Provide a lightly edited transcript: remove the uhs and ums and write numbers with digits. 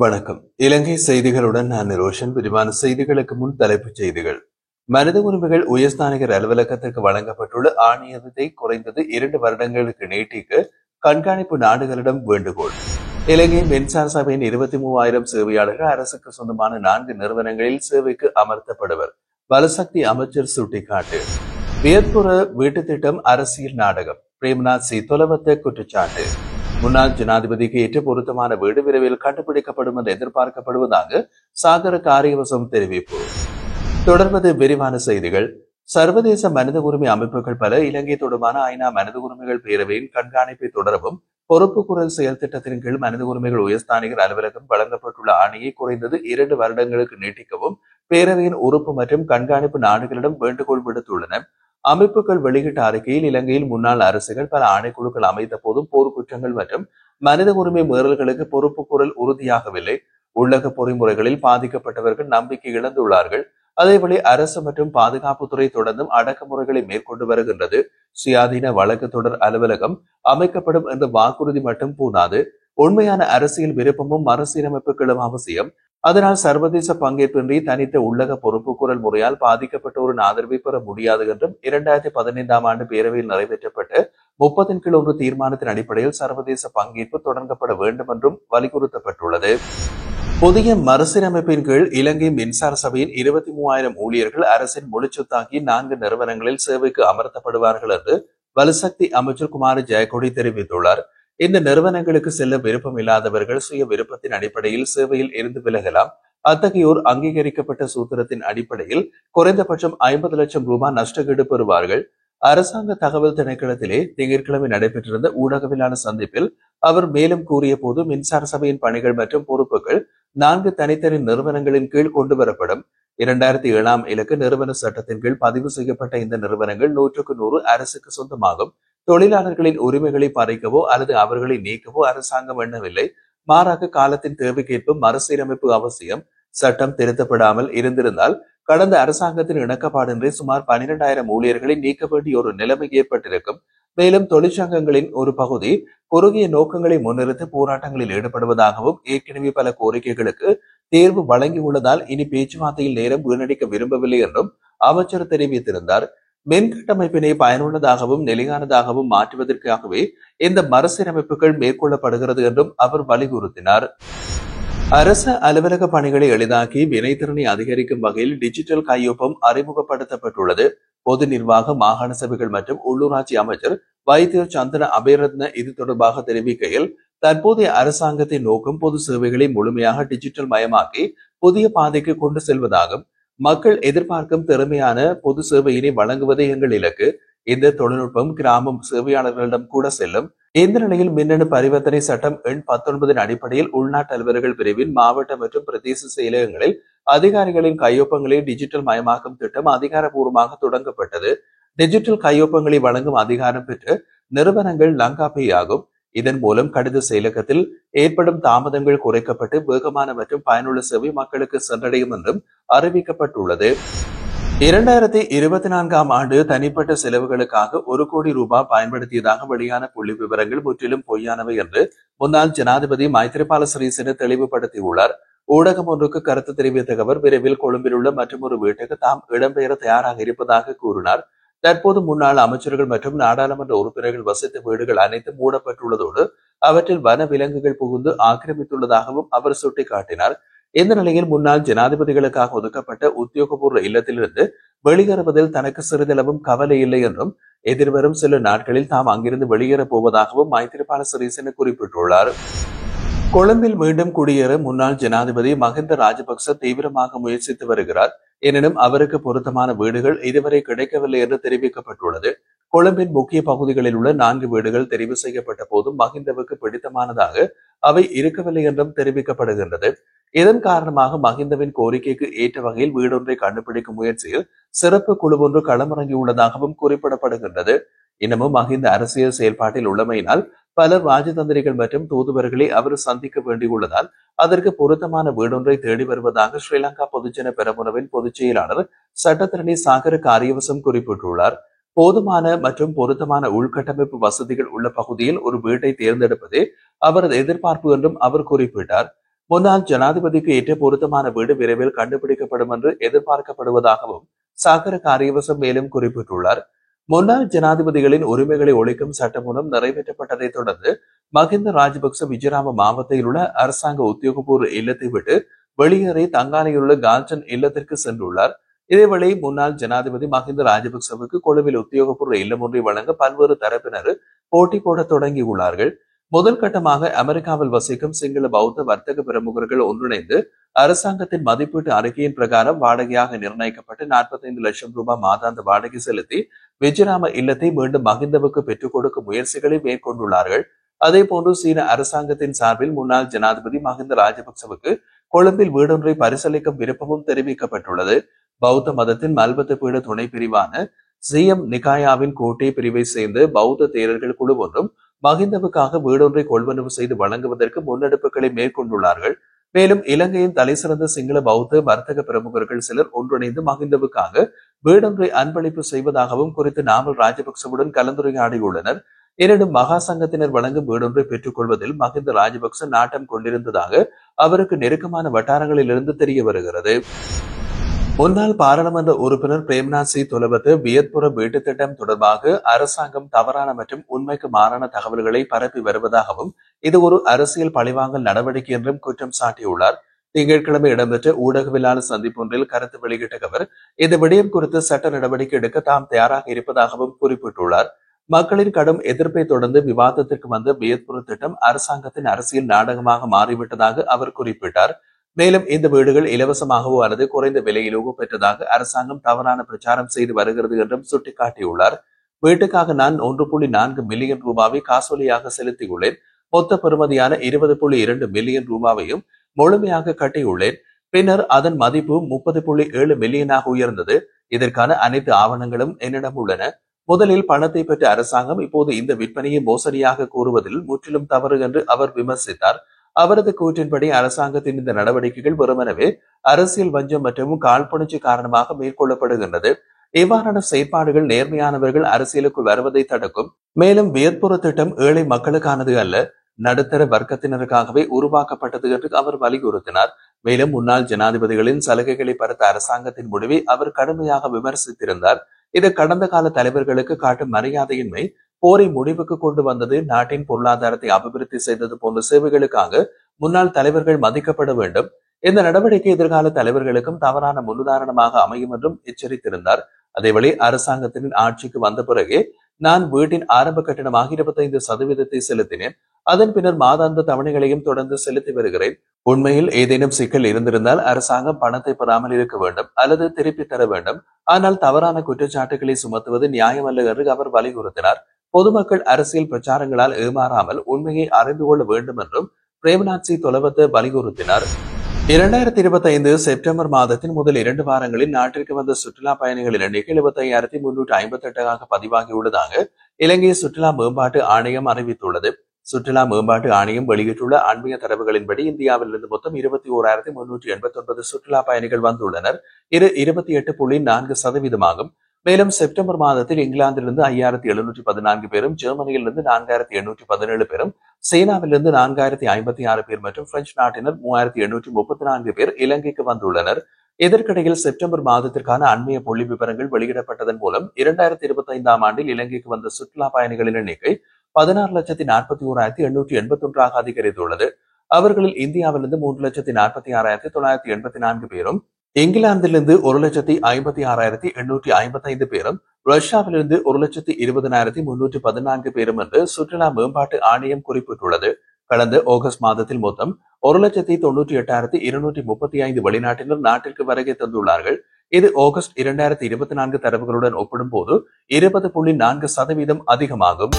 வணக்கம். இலங்கை செய்திகளுடன் நான் நிரோஷன். விரிவான செய்திகளுக்கு முன் தலைப்புச் செய்திகள். மனித உரிமைகள் உயர்ஸ்தானிகர் அலுவலகத்திற்கு வழங்கப்பட்டுள்ள ஆணையத்தை குறைந்தது 2 வருடங்களுக்கு நீட்டிக்க கண்காணிப்பு நாடுகளிடம் வேண்டுகோள். இலங்கை மின்சார சபையின் 23,000 சேவையாளர்கள் அரசுக்கு சொந்தமான 4 நிறுவனங்களில் சேவைக்கு அமர்த்தப்படுவர். வலசக்தி அமைச்சர் சுட்டிக்காட்டு. வியத்புர வீட்டு திட்டம் அரசியல் நாடகம். பிரேம்நாத் சி தொலவத்த குற்றச்சாட்டு. முன்னாள் ஜனாதிபதிக்கு ஏற்ற பொருத்தமான வீடு விரைவில் கண்டுபிடிக்கப்படும் என்று எதிர்பார்க்கப்படுவதாக சாகர காரியவசம் தெரிவிப்பு. தொடர்வது விரிவான செய்திகள். சர்வதேச மனித உரிமை அமைப்புகள் பல இலங்கை தொடர்பான ஐநா மனித உரிமைகள் பேரவையின் கண்காணிப்பை தொடரவும் பொறுப்பு குரல் செயல் திட்டத்தின் கீழ் மனித உரிமைகள் உயர்ஸ்தானிகர் அலுவலகம் வழங்கப்பட்டுள்ள ஆணையை குறைந்தது 2 வருடங்களுக்கு நீட்டிக்கவும் பேரவையின் உறுப்பு மற்றும் கண்காணிப்பு நாடுகளிடம் வேண்டுகோள் விடுத்துள்ளன. அமைப்புகள் வெளியிட்ட அறிக்கையில் இலங்கையில் முன்னாள் அரசுகள் பல ஆணைக்குழுக்கள் அமைத்த போதும் போர் குற்றங்கள் மற்றும் மனித உரிமை மீறல்களுக்கு பொறுப்பு குரல் உறுதியாகவில்லை. உள்ளக பொறிமுறைகளில் பாதிக்கப்பட்டவர்கள் நம்பிக்கை இழந்துள்ளார்கள். அதேவேளை அரசு மற்றும் பாதுகாப்புத்துறை தொடர்ந்தும் அடக்குமுறைகளை மேற்கொண்டு வருகின்றது. சுயாதீன வழக்கு தொடர் அலுவலகம் அமைக்கப்படும் என்ற வாக்குறுதி மட்டும் போதாது. உண்மையான அரசியல் விருப்பமும் மறுசீரமைப்புகளும் அவசியம். அதனால் சர்வதேச பங்கேற்பின்றி தனித்த உள்ளக பொறுப்பு குரல் முறையால் பாதிக்கப்பட்டோரின் ஆதரவை பெற முடியாது என்றும் 2015ஆம் ஆண்டு பேரவையில் நிறைவேற்றப்பட்ட 30 தீர்மானத்தின் அடிப்படையில் சர்வதேச பங்கேற்பு தொடங்கப்பட வேண்டும் என்றும் வலியுறுத்தப்பட்டுள்ளது. புதிய மறுசீரமைப்பின் கீழ் இலங்கை மின்சார சபையின் 23,000 ஊழியர்கள் அரசின் முழுச்சொத்தாகிய 4 நிறுவனங்களில் சேவைக்கு அமர்த்தப்படுவார்கள் என்று வலுசக்தி அமைச்சர் குமார ஜெயக்கொடி தெரிவித்துள்ளார். இந்த நிறுவனங்களுக்கு செல்ல விருப்பம் இல்லாதவர்கள் சுய விருப்பத்தின் அடிப்படையில் சேவையில் இருந்து விலகலாம். அத்தகையோர் அங்கீகரிக்கப்பட்ட சூத்திரத்தின் அடிப்படையில் குறைந்தபட்சம் 50 லட்சம் ரூபாய் நஷ்டஈடு பெறுவார்கள். அரசாங்க தகவல் திணைக்களத்திலே திங்கட்கிழமை நடைபெற்றிருந்த ஊடகவியலாளர் சந்திப்பில் அவர் மேலும் கூறிய போது மின்சார சபையின் பணிகள் மற்றும் பொறுப்புகள் 4 தனித்தனி நிறுவனங்களின் கீழ் கொண்டுவரப்படும். 2007ஆம் இலக்கு நிறுவன சட்டத்தின் கீழ் பதிவு செய்யப்பட்ட இந்த நிறுவனங்கள் 100க்கு 100 அரசுக்கு சொந்தமாகும். தொழிலாளர்களின் உரிமைகளை பறிக்கவோ அல்லது அவர்களை நீக்கவோ அரசாங்கம் எண்ணவில்லை. மாறாக காலத்தின் தேவைக்கேற்ப மறுசீரமைப்பு அவசியம். சட்டம் திருத்தப்படாமல் இருந்திருந்தால் கடந்த அரசாங்கத்தின் இணக்கப்பாடின்றி சுமார் 12,000 ஊழியர்களை நீக்க வேண்டிய ஒரு நிலைமை ஏற்பட்டிருக்கும். மேலும் தொழிற்சங்கங்களின் ஒரு பகுதி குறுகிய நோக்கங்களை முன்னிறுத்தி போராட்டங்களில் ஈடுபடுவதாகவும் ஏற்கனவே பல கோரிக்கைகளுக்கு தேர்வு வழங்கியுள்ளதால் இனி பேச்சுவார்த்தையில் நேரம் வீணடிக்க விரும்பவில்லை என்றும் அமைச்சர் தெரிவித்திருந்தார். மின் கட்டமைப்பினை பயனுள்ளதாகவும் நிலையானதாகவும் மாற்றுவதற்காகவே இந்த மறுசீரமைப்புகள் மேற்கொள்ளப்படுகிறது என்றும் அவர் வலியுறுத்தினார். அரசு அலுவலக பணிகளை எளிதாக்கி வினைத்திறனை அதிகரிக்கும் வகையில் டிஜிட்டல் கையொப்பம் அறிமுகப்படுத்தப்பட்டுள்ளது. பொது நிர்வாக மாகாண சபைகள் மற்றும் உள்ளூராட்சி அமைச்சர் வைத்தியர் சந்தன அபேரத்ன இது தொடர்பாக தெரிவிக்கையில், தற்போதைய அரசாங்கத்தின் நோக்கம் பொது சேவைகளை முழுமையாக டிஜிட்டல் மயமாக்கி புதிய பாதைக்கு கொண்டு செல்வதாகும். மக்கள் எதிர்பார்க்கும் திறமையான பொது சேவையினை வழங்குவதே எங்கள் இலக்கு. இந்த தொழில்நுட்பம் கிராமம் சேவையாளர்களிடம் கூட செல்லும். இந்த நிலையில் மின்னணு பரிவர்த்தனை சட்டம் எண் 19 அடிப்படையில் உள்நாட்டு அலுவலர்கள் பிரிவின் மாவட்ட மற்றும் பிரதேச செயலகங்களில் அதிகாரிகளின் கையொப்பங்களை டிஜிட்டல் மயமாக்கும் திட்டம் அதிகாரப்பூர்வமாக தொடங்கப்பட்டது. டிஜிட்டல் கையொப்பங்களை வழங்கும் அதிகாரம் பெற்ற நிறுவனங்கள் லங்காபே ஆகும். இதன் மூலம் கடித செயலகத்தில் ஏற்படும் தாமதங்கள் குறைக்கப்பட்டு வேகமான மற்றும் பயனுள்ள சேவை மக்களுக்கு சென்றடையும் என்றும் அறிவிக்கப்பட்டுள்ளது. 2024ஆம் ஆண்டு தனிப்பட்ட செலவுகளுக்காக 1 கோடி ரூபாய் பயன்படுத்தியதாக வெளியான புள்ளி விவரங்கள் முற்றிலும் பொய்யானவை என்று முன்னாள் ஜனாதிபதி மைத்ரிபால சிறிசேன தெளிவுபடுத்தியுள்ளார். ஊடகம் ஒன்றுக்கு கருத்து தெரிவித்த அவர் விரைவில் கொழும்பில் உள்ள மற்றொரு வீட்டுக்கு தாம் இடம்பெயர தயாராக இருப்பதாக கூறினார். தற்போது முன்னாள் அமைச்சர்கள் மற்றும் நாடாளுமன்ற உறுப்பினர்கள் வசித்த வீடுகள் அனைத்தும் மூடப்பட்டுள்ளதோடு அவற்றில் வன விலங்குகள் புகுந்து ஆக்கிரமித்துள்ளதாகவும் அவர் சுட்டிக்காட்டினார். இந்த நிலையில் முன்னாள் ஜனாதிபதிகளுக்காக ஒதுக்கப்பட்ட உத்தியோகபூர்வ இல்லத்திலிருந்து வெளியேறுவதில் தனக்கு சிறிதளவும் கவலை இல்லை என்றும் எதிர்வரும் சில நாட்களில் தாம் அங்கிருந்து வெளியேறப் போவதாகவும் மைத்ரிபால சிறிசேன குறிப்பிட்டுள்ளார். கொழும்பில் மீண்டும் குடியேற முன்னாள் ஜனாதிபதி மஹிந்த ராஜபக்ச தீவிரமாக முயற்சித்து வருகிறார். எனினும் அவருக்கு பொருத்தமான வீடுகள் இதுவரை கிடைக்கவில்லை என்று தெரிவிக்கப்பட்டுள்ளது. கொழும்பின் முக்கிய பகுதிகளில் உள்ள 4 வீடுகள் தெரிவு செய்யப்பட்ட போதும் மஹிந்தவுக்கு பிடித்தமானதாக அவை இருக்கவில்லை என்றும் தெரிவிக்கப்படுகின்றது. இதன் காரணமாக மஹிந்தவின் கோரிக்கைக்கு ஏற்ற வகையில் வீடொன்றை கண்டுபிடிக்கும் முயற்சியில் சிறப்பு குழு ஒன்று களமிறங்கியுள்ளதாகவும் குறிப்பிடப்படுகின்றது. இன்னமும் மஹிந்த அரசியல் செயல்பாட்டில் உள்ளமையினால் பலர் ராஜதந்திரிகள் மற்றும் தூதுவர்களை அவர் சந்திக்க வேண்டியுள்ளதால் அதற்கு பொருத்தமான வீடொன்றை தேடி வருவதாக ஸ்ரீலங்கா பொதுஜன பெரமுனவின் பொதுச் செயலாளர் சட்டத்தரணி சாகர காரியவசம் குறிப்பிட்டுள்ளார். போதுமான மற்றும் பொருத்தமான உள்கட்டமைப்பு வசதிகள் உள்ள பகுதியில் ஒரு வீட்டை தேர்ந்தெடுப்பதே அவரது எதிர்பார்ப்பு என்றும் அவர் குறிப்பிட்டார். முன்னாள் ஜனாதிபதிக்கு ஏற்ற பொருத்தமான வீடு விரைவில் கண்டுபிடிக்கப்படும் என்று எதிர்பார்க்கப்படுவதாகவும் சாகர காரியவசம் மேலும் குறிப்பிட்டுள்ளார். முன்னாள் ஜனாதிபதிகளின் உரிமைகளை ஒழிக்கும் சட்டம் மூலம் நிறைவேற்றப்பட்டதை தொடர்ந்து மஹிந்த ராஜபக்ச விஜயராம மாவட்டத்தில் உள்ள அரசாங்க உத்தியோகபூர்வ இல்லத்தை விட்டு வெளியேறி தங்காலையில் உள்ள கால்டன் இல்லத்திற்கு சென்றுள்ளார். இதேவேளை முன்னாள் ஜனாதிபதி மஹிந்த ராஜபக்சவுக்கு கொழும்பில் உத்தியோகபூர்வ இல்லம் ஒன்றை வழங்க பல்வேறு தரப்பினர் போட்டி போட தொடங்கியுள்ளார்கள். முதல் கட்டமாக அமெரிக்காவில் வசிக்கும் சிங்கள பௌத்த வர்த்தக பிரமுகர்கள் ஒன்றிணைந்து அரசாங்கத்தின் மதிப்பீட்டு அறிக்கையின் பிரகாரம் வாடகையாக நிர்ணயிக்கப்பட்டு 45 லட்சம் ரூபாய் மாதாந்த வாடகை செலுத்தி விஜயராம இல்லத்தை மீண்டும் மஹிந்தவுக்கு பெற்றுக் கொடுக்கும் முயற்சிகளை மேற்கொண்டுள்ளார்கள். அதேபோன்று சீன அரசாங்கத்தின் சார்பில் முன்னாள் ஜனாதிபதி மஹிந்த ராஜபக்சவுக்கு கொழும்பில் வீடொன்றை பரிசீலிக்கும் விருப்பமும் தெரிவிக்கப்பட்டுள்ளது. பௌத்த மதத்தின் மல்பத்த பீட துணை பிரிவான சிஎம் நிகாயாவின் கோட்டை பிரிவை சேர்ந்த பௌத்த தேரர்கள் குழு ஒன்றும் மஹிந்தவுக்காக வீடொன்றை கொள்வனவு செய்து வழங்குவதற்கு முன்னெடுப்புகளை மேற்கொண்டுள்ளார்கள். மேலும் இலங்கையின் தலைசிறந்த சிங்கள பௌத்த வர்த்தக பிரமுகர்கள் சிலர் ஒன்றிணைந்து மஹிந்தவுக்காக வீடொன்றை அன்பளிப்பு செய்வதாகவும் குறித்து நாமல் ராஜபக்சவுடன் கலந்துரையாடியுள்ளனர். எனினும் மகா சங்கத்தினர் வழங்கும் வீடொன்றை பெற்றுக் கொள்வதில் மஹிந்த ராஜபக்ச நாட்டம் கொண்டிருந்ததாக அவருக்கு நெருக்கமான வட்டாரங்களிலிருந்து தெரிய வருகிறது. முன்னாள் பாராளுமன்ற உறுப்பினர் பிரேம்நாத் சி தொலபத்து வியத்புர வீட்டு திட்டம் தொடர்பாக அரசாங்கம் தவறான மற்றும் உண்மைக்கு மாறான தகவல்களை பரப்பி வருவதாகவும் இது ஒரு அரசியல் பழிவாங்கல் நடவடிக்கை என்றும் குற்றம் சாட்டியுள்ளார். திங்கட்கிழமை இடம்பெற்ற ஊடகவியலாளர் சந்திப்பொன்றில் கருத்து வெளியிட்ட அவர் இந்த விடயம் குறித்து சட்ட நடவடிக்கை எடுக்க தாம் தயாராக இருப்பதாகவும் குறிப்பிட்டுள்ளார். மக்களின் கடும் எதிர்ப்பை தொடர்ந்து விவாதத்திற்கு வந்த வியத்புர திட்டம் அரசாங்கத்தின் அரசியல் நாடகமாக மாறிவிட்டதாக அவர் குறிப்பிட்டார். மேலும் இந்த வீடுகள் இலவசமாகவோ அல்லது குறைந்த விலையிலோ பெற்றதாக அரசாங்கம் தவறான பிரச்சாரம் செய்து வருகிறது என்றும் சுட்டிக்காட்டியுள்ளார். வீட்டுக்காக நான் 1.4 மில்லியன் ரூபாவை காசோலியாக செலுத்தியுள்ளேன். மொத்த பெறுமதியான 20.2 மில்லியன் ரூபாவையும் முழுமையாக கட்டியுள்ளேன். பின்னர் அதன் மதிப்பு 30.7 மில்லியனாக உயர்ந்தது. இதற்கான அனைத்து ஆவணங்களும் என்னிடம் உள்ளன. முதலில் பணத்தை பெற்ற அரசாங்கம் இப்போது இந்த விற்பனையை மோசடியாக கூறுவதில் முற்றிலும் தவறு என்று அவர் விமர்சித்தார். அவரது கூற்றின்படி அரசாங்கத்தின் இந்த நடவடிக்கைகள் வெறுமனவே அரசியல் வஞ்சம் மற்றும் காழ்ப்புணர்ச்சி காரணமாக மேற்கொள்ளப்படுகின்றது. இவ்வாறான செயற்பாடுகள் நேர்மையானவர்கள் அரசியலுக்குள் வருவதை தடுக்கும். மேலும் வியத்புர திட்டம் ஏழை மக்களுக்கானது அல்ல, நடுத்தர வர்க்கத்தினருக்காகவே உருவாக்கப்பட்டது என்று அவர் வலியுறுத்தினார். மேலும் முன்னாள் ஜனாதிபதிகளின் சலுகைகளை பறித்த அரசாங்கத்தின் முடிவை அவர் கடுமையாக விமர்சித்திருந்தார். இது கடந்த கால தலைவர்களுக்கு காட்டும் மரியாதையின்மை, போரை முடிவுக்கு கொண்டு வந்தது, நாட்டின் பொருளாதாரத்தை அபிவிருத்தி செய்தது போன்ற சேவைகளுக்காக முன்னாள் தலைவர்கள் மதிக்கப்பட வேண்டும். இந்த நடவடிக்கை எதிர்கால தலைவர்களுக்கும் தவறான முன்னுதாரணமாக அமையும் என்றும் எச்சரித்திருந்தார். அதேவேளை அரசாங்கத்தின் ஆட்சிக்கு வந்த பிறகு நான் வீட்டின் ஆரம்ப கட்டணமாக 25% செலுத்தினேன். அதன் பின்னர் மாதாந்த தவணைகளையும் தொடர்ந்து செலுத்தி வருகிறேன். உண்மையில் ஏதேனும் சிக்கல் இருந்திருந்தால் அரசாங்கம் பணத்தை பெறாமல் இருக்க வேண்டும் அல்லது திருப்பி தர வேண்டும். ஆனால் தவறான குற்றச்சாட்டுகளை சுமத்துவது நியாயமல்ல என்று அவர் வலியுறுத்தினார். பொதுமக்கள் அரசியல் பிரச்சாரங்களால் ஏமாறாமல் உண்மையை அறிந்து கொள்ள வேண்டும் என்றும் பிரேம்நாத் சி தொலபத்து வலியுறுத்தினார். 2025 செப்டம்பர் மாதத்தின் முதல் 2 வாரங்களில் நாட்டிற்கு வந்த சுற்றுலா பயணிகளின் எண்ணிக்கை 75,358 பதிவாகியுள்ளதாக இலங்கை சுற்றுலா மேம்பாட்டு ஆணையம் அறிவித்துள்ளது. சுற்றுலா மேம்பாட்டு ஆணையம் வெளியிட்டுள்ள அண்மைய தரவுகளின்படி இந்தியாவிலிருந்து மொத்தம் 21,389 சுற்றுலா பயணிகள் வந்துள்ளனர். இது 28.4% மேலும் செப்டம்பர் மாதத்தில் இங்கிலாந்திலிருந்து 5,714 பேரும், ஜெர்மனியிலிருந்து 4,817 பேரும், சீனாவிலிருந்து 4,056 பேர் மற்றும் பிரெஞ்சு நாட்டினர் 3,834 பேர் இலங்கைக்கு வந்துள்ளனர். இதற்கிடையில் செப்டம்பர் மாதத்திற்கான அண்மைய புள்ளி விவரங்கள் வெளியிடப்பட்டதன் மூலம் 2025 ஆண்டில் இலங்கைக்கு வந்த சுற்றுலா பயணிகளின் எண்ணிக்கை 16,41,881 அதிகரித்துள்ளது. அவர்களில் இந்தியாவிலிருந்து 3,46,984 பேரும், இங்கிலாந்திலிருந்து 1,56,855 பேரும், ரஷ்யாவிலிருந்து 1,20,314 பேரும் என்று சுற்றுலா மேம்பாட்டு ஆணையம் குறிப்பிட்டுள்ளது. கடந்த ஆகஸ்ட் மாதத்தில் மொத்தம் 1,98,235 வெளிநாட்டினர் நாட்டிற்கு வருகை தந்துள்ளார்கள். இது ஆகஸ்ட் 2024 தரவுகளுடன் ஒப்பிடும் போது 20.4% அதிகமாகும்.